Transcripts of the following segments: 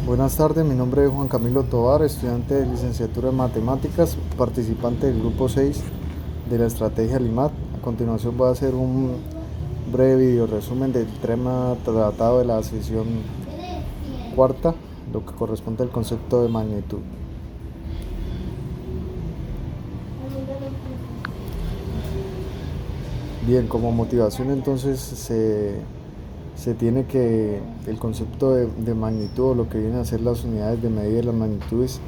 Buenas tardes, mi nombre es Juan Camilo Tovar, estudiante de licenciatura en Matemáticas, participante del grupo 6 de la estrategia LIMAT. A continuación voy a hacer un breve video resumen del tema tratado de la sesión cuarta, lo que corresponde al concepto de magnitud. Bien, como motivación entonces se tiene que el concepto de magnitud, o lo que vienen a ser las unidades de medida de las magnitudes,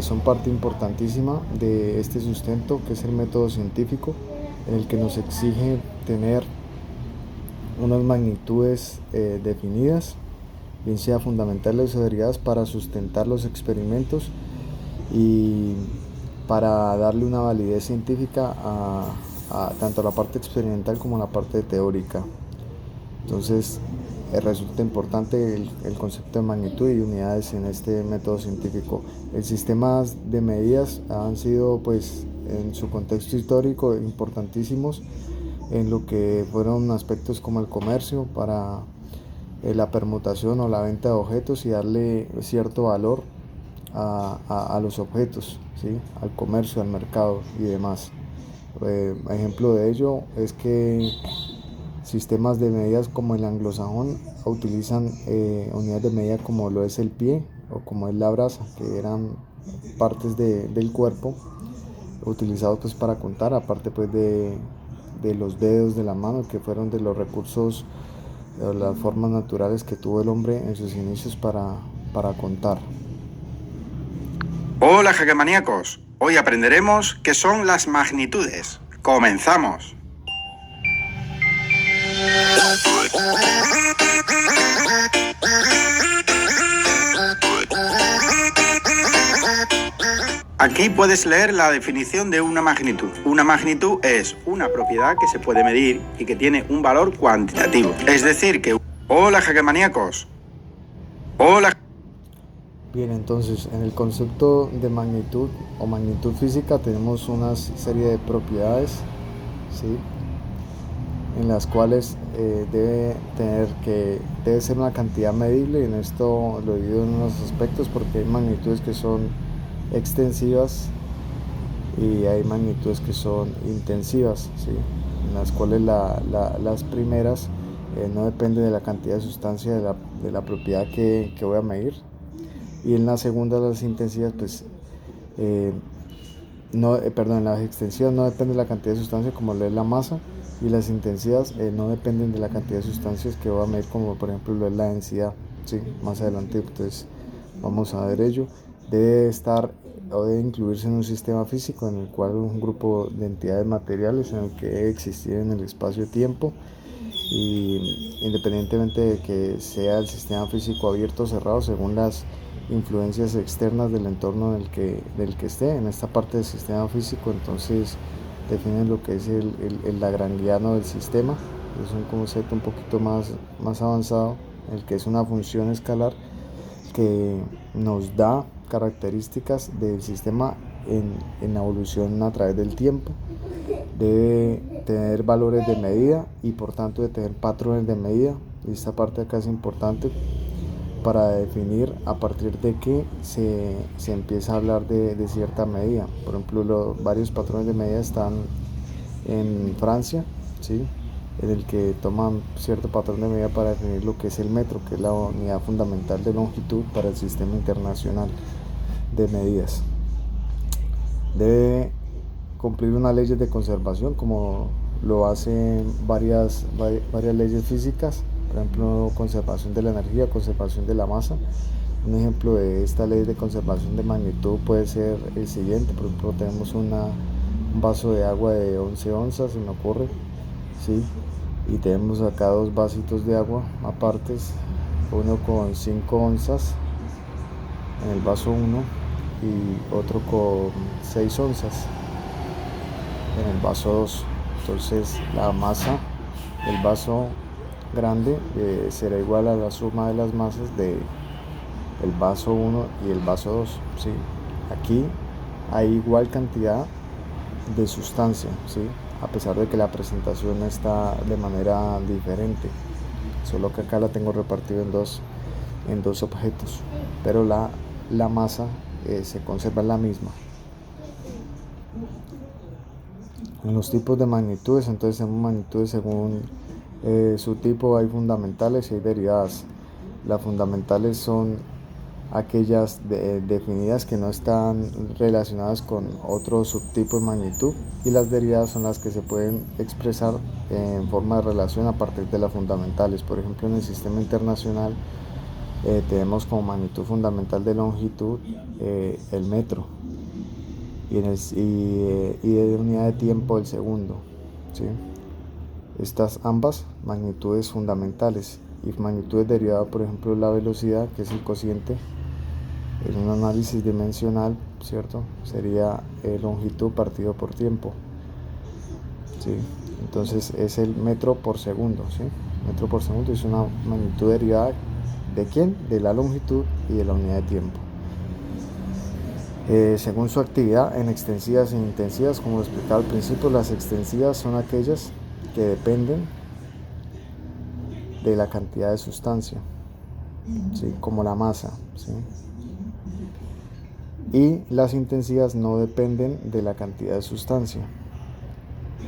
son parte importantísima de este sustento que es el método científico, en el que nos exige tener unas magnitudes definidas, bien sea fundamentales o derivadas, para sustentar los experimentos y para darle una validez científica a tanto a la parte experimental como a la parte teórica. Entonces resulta importante el concepto de magnitud y unidades en este método científico. El sistema de medidas han sido, pues, en su contexto histórico, importantísimos en lo que fueron aspectos como el comercio, para la permutación o la venta de objetos y darle cierto valor a los objetos, ¿sí? Al comercio, al mercado y demás. Ejemplo de ello es que sistemas de medidas como el anglosajón utilizan unidades de medida como lo es el pie o como es la brasa, que eran partes del cuerpo utilizados pues para contar, aparte pues de los dedos de la mano, que fueron de los recursos, de las formas naturales que tuvo el hombre en sus inicios para contar. Hola jaquemaníacos, hoy aprenderemos qué son las magnitudes. ¡Comenzamos! Aquí puedes leer la definición de una magnitud. Una magnitud es una propiedad que se puede medir y que tiene un valor cuantitativo. Es decir que... Hola jaquemaníacos. Hola. Bien, entonces en el concepto de magnitud o magnitud física tenemos una serie de propiedades, ¿sí?, en las cuales debe ser una cantidad medible. Y en esto lo divido en unos aspectos, porque hay magnitudes que son extensivas y hay magnitudes que son intensivas, ¿sí?, en las cuales las primeras no dependen de la cantidad de sustancia de la propiedad que voy a medir, y en la segunda, las intensivas, pues las extensivas no dependen de la cantidad de sustancia, como lo es la masa, y las intensivas no dependen de la cantidad de sustancias que voy a medir, como por ejemplo lo es la densidad, ¿sí? Más adelante entonces vamos a ver ello. Debe estar o debe incluirse en un sistema físico en el cual un grupo de entidades materiales en el que debe existir en el espacio-tiempo, y independientemente de que sea el sistema físico abierto o cerrado, según las influencias externas del entorno del que esté. En esta parte del sistema físico entonces definen lo que es el lagrangiano del sistema. Es un concepto un poquito más avanzado, el que es una función escalar que nos da características del sistema en la evolución a través del tiempo. Debe tener valores de medida y por tanto de tener patrones de medida, y esta parte acá es importante para definir a partir de qué se empieza a hablar de cierta medida. Por ejemplo, varios patrones de medida están en Francia, ¿sí?, en el que toman cierto patrón de medida para definir lo que es el metro, que es la unidad fundamental de longitud para el sistema internacional de medidas. Debe cumplir unas leyes de conservación, como lo hacen varias leyes físicas. Por ejemplo, conservación de la energía, conservación de la masa. Un ejemplo de esta ley de conservación de magnitud puede ser el siguiente. Por ejemplo, tenemos un vaso de agua de 11 onzas, se me ocurre, ¿sí?, y tenemos acá dos vasitos de agua apartes, uno con 5 onzas en el vaso 1 y otro con 6 onzas en el vaso 2. Entonces la masa del vaso grande será igual a la suma de las masas del vaso 1 y el vaso 2, ¿sí? Aquí hay igual cantidad de sustancia, ¿sí?, a pesar de que la presentación está de manera diferente, solo que acá la tengo repartida en dos en dos objetos, pero la masa se conserva la misma. En los tipos de magnitudes, entonces tenemos magnitudes según su tipo. Hay fundamentales y hay derivadas. Las fundamentales son aquellas definidas que no están relacionadas con otro subtipo de magnitud, y las derivadas son las que se pueden expresar en forma de relación a partir de las fundamentales. Por ejemplo, en el sistema internacional tenemos como magnitud fundamental de longitud el metro, y de unidad de tiempo el segundo, ¿sí? Estas ambas magnitudes fundamentales y magnitudes derivadas, por ejemplo la velocidad, que es el cociente en un análisis dimensional, ¿cierto? Sería longitud partido por tiempo, ¿sí? Entonces es el metro por segundo, ¿sí? Metro por segundo es una magnitud derivada ¿de quién? De la longitud y de la unidad de tiempo. Según su actividad en extensivas e intensivas, como lo explicaba al principio, las extensivas son aquellas que dependen de la cantidad de sustancia, ¿sí? Como la masa, ¿sí? Y las intensivas no dependen de la cantidad de sustancia,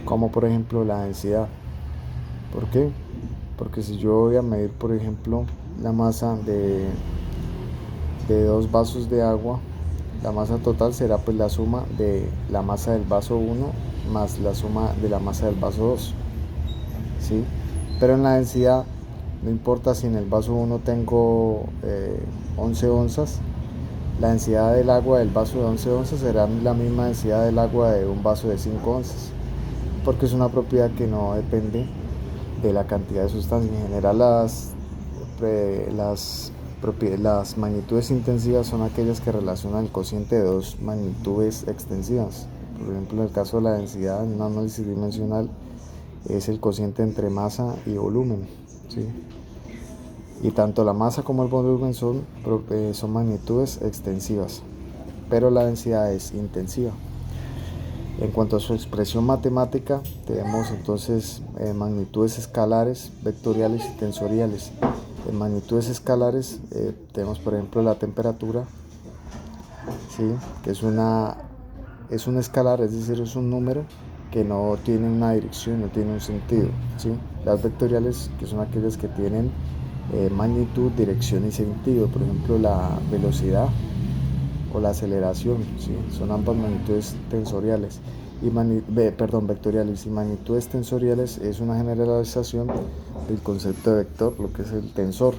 como por ejemplo la densidad. ¿Por qué? Porque si yo voy a medir, por ejemplo, la masa de 2 vasos de agua, la masa total será pues la suma de la masa del vaso 1 más la suma de la masa del vaso 2, ¿sí? Pero en la densidad no importa si en el vaso 1 tengo 11 onzas, la densidad del agua del vaso de 11 onzas será la misma densidad del agua de un vaso de 5 onzas, porque es una propiedad que no depende de la cantidad de sustancia. En general las magnitudes intensivas son aquellas que relacionan el cociente de dos magnitudes extensivas. Por ejemplo, en el caso de la densidad, en un análisis dimensional, es el cociente entre masa y volumen, ¿sí? Y tanto la masa como el volumen son magnitudes extensivas, pero la densidad es intensiva. En cuanto a su expresión matemática, tenemos entonces magnitudes escalares, vectoriales y tensoriales. En magnitudes escalares tenemos, por ejemplo, la temperatura, ¿sí? Que es un escalar, es decir, es un número que no tiene una dirección, no tiene un sentido, ¿sí? Las vectoriales, que son aquellas que tienen magnitud, dirección y sentido, por ejemplo la velocidad o la aceleración, ¿sí? Son ambas magnitudes tensoriales vectoriales. Y magnitudes tensoriales es una generalización del concepto de vector, lo que es el tensor,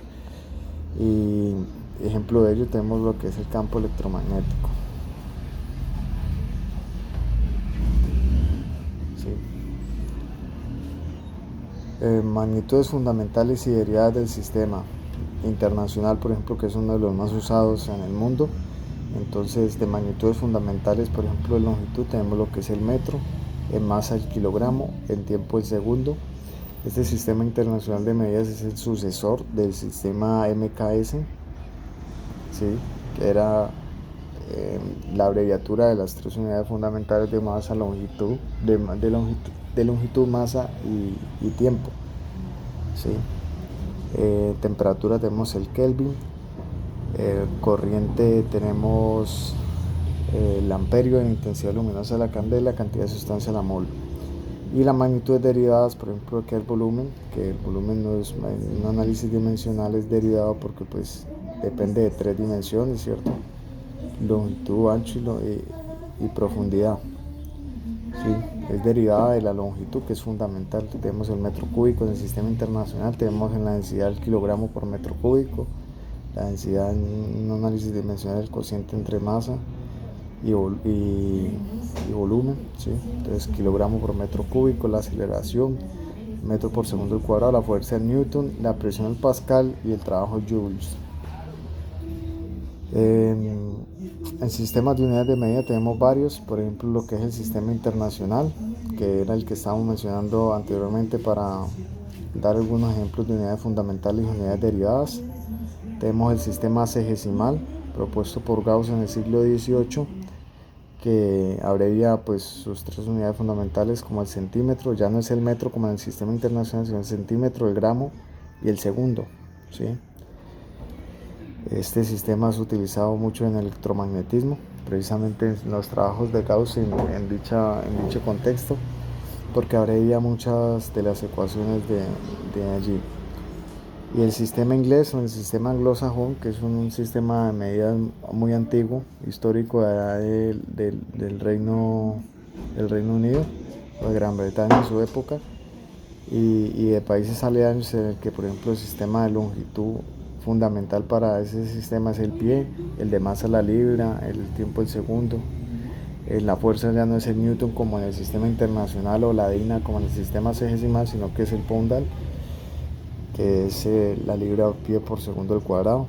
y ejemplo de ello tenemos lo que es el campo electromagnético, ¿sí? Magnitudes fundamentales y derivadas del sistema internacional, por ejemplo, que es uno de los más usados en el mundo. Entonces, de magnitudes fundamentales, por ejemplo, en longitud tenemos lo que es el metro, en masa el kilogramo, en tiempo el segundo. Este sistema internacional de medidas es el sucesor del sistema MKS, ¿sí? Que era la abreviatura de las tres unidades fundamentales de masa, longitud, de longitud, masa y tiempo, ¿sí? Temperatura tenemos el Kelvin, corriente tenemos el amperio, en intensidad luminosa de la candela, cantidad de sustancia la mol. Y las magnitudes derivadas, por ejemplo, que el volumen no es, en un análisis dimensional es derivado porque pues depende de 3 dimensiones, ¿cierto? Longitud, ancho y profundidad, ¿sí? Es derivada de la longitud, que es fundamental. Tenemos el metro cúbico en el sistema internacional, tenemos en la densidad el kilogramo por metro cúbico, la densidad en un análisis dimensional del cociente entre masa y volumen, ¿sí? Entonces kilogramo por metro cúbico, la aceleración, metro por segundo al cuadrado, la fuerza en Newton, la presión en Pascal y el trabajo Joules. En sistemas de unidades de medida tenemos varios, por ejemplo lo que es el sistema internacional, que era el que estábamos mencionando anteriormente para dar algunos ejemplos de unidades fundamentales y unidades derivadas. Tenemos el sistema sexagesimal propuesto por Gauss en el siglo XVIII, que abrevia pues sus 3 unidades fundamentales como el centímetro, ya no es el metro como en el sistema internacional, sino el centímetro, el gramo y el segundo, ¿sí? Este sistema es utilizado mucho en electromagnetismo, precisamente en los trabajos de Gauss en dicho contexto, porque abrevia muchas de las ecuaciones de allí. Y el sistema inglés o el sistema anglosajón, que es un sistema de medidas muy antiguo, histórico del Reino Unido o de Gran Bretaña en su época, y de países aledaños, en el que por ejemplo el sistema de longitud fundamental para ese sistema es el pie, el de masa la libra, el tiempo el segundo. La fuerza ya no es el newton como en el sistema internacional o la DINA como en el sistema sexagesimal, sino que es el poundal, que es la libra pie por segundo al cuadrado,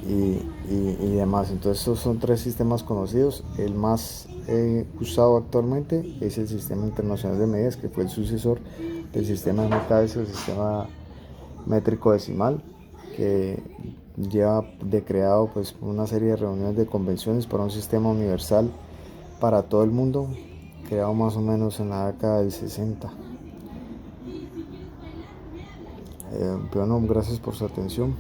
y demás. Entonces estos son tres sistemas conocidos. El más usado actualmente es el sistema internacional de medidas, que fue el sucesor del sistema MKS, el sistema métrico decimal, que lleva creado pues una serie de reuniones de convenciones para un sistema universal para todo el mundo, creado más o menos en la década del 60. Bueno, gracias por su atención.